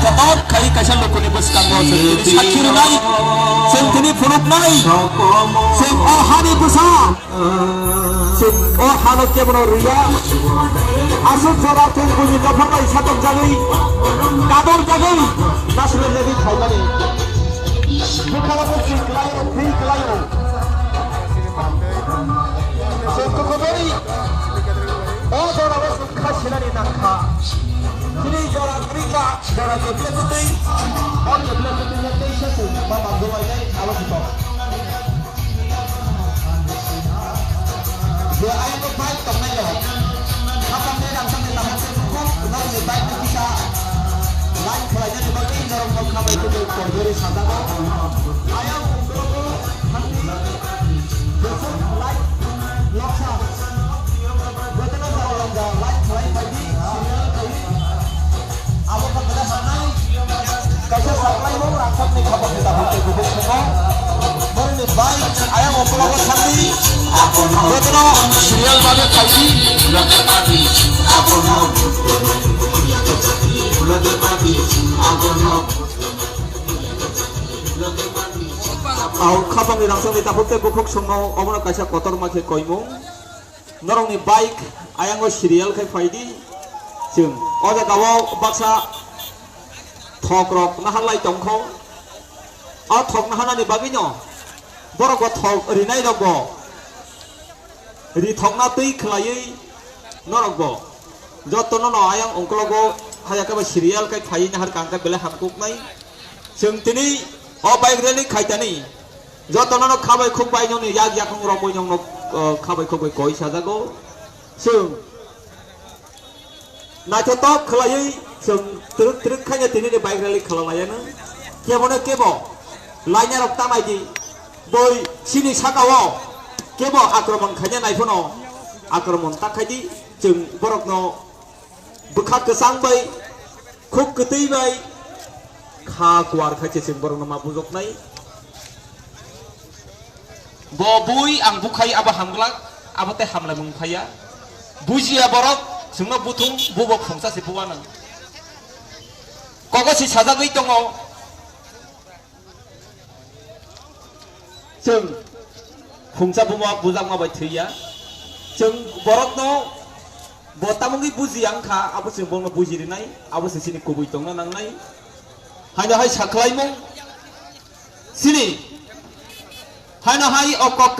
Najatot kai kaisa lokoni boskango sakirunai sing tini puruknai sing ohani busa sing ohano kebro ria asuk jara tun bunyi dapamai satok jagai kador jagai nasle lebi khaimani bukhala bukhi klayo thi klayo sing kokoberi oh jara bos khashilani nakha ini jara krika jara keblekuti on keblekuti nyate sesu baba golai awas itu dia ayo ke baik temen ya apa merang sampai tahan cukup benar lebih baik bisa lain kelanya dibagi dorong mau kabar itu dari sadar ayo untuk hati besok lain loksa betul kalau enggak lain selain bagi aku kan pada sana kasih supply mau rangsat nih kabar kita butuh butuh semua baru nih baik ayo mau pulang sandi betul serial banget kali Kapang ni langsung ditapute bukuk sungau omong kaisa kotor makai koimung norong ni baik ayang go serial kai faidi jeng oda kawau baksa thok rok nahalai tongkho a thok nahana ni baginyo borok go thok rinai rok go ri thok na tui khlai norok go jotono no ayang ongklogo hayaka ba serial kai phai na har kangka bele hamkuk nai jeng tini o baik reli khaitani jotono no khabai khuk bai nyong ni yak yakong rok boi nyong no khabai khuk bai koi sajago jeng najatot khlai jeng truk truk khanya tini ni baik reli khalalaya na kebona kebo laina rok tamai di boi sini sakawo kebo akromon khanya nai phono akromon takai di jeng borok no bukhat kesang bai khuk ketei bai kha kwar khache jeng borok no ma bujok nai bo bui ang bukhai aba hamglak abote hamla mungphaya bujia borok jengno butung bubok phungsa se puwana kogo si sajagoi tongo jeng phungsa buma bujak ma bai thia jeng borok no botamungi buji angkha abo jeng bongno buji rinai abo sini kubui tongna nangnai haina hai saklai mong sini haina hai okok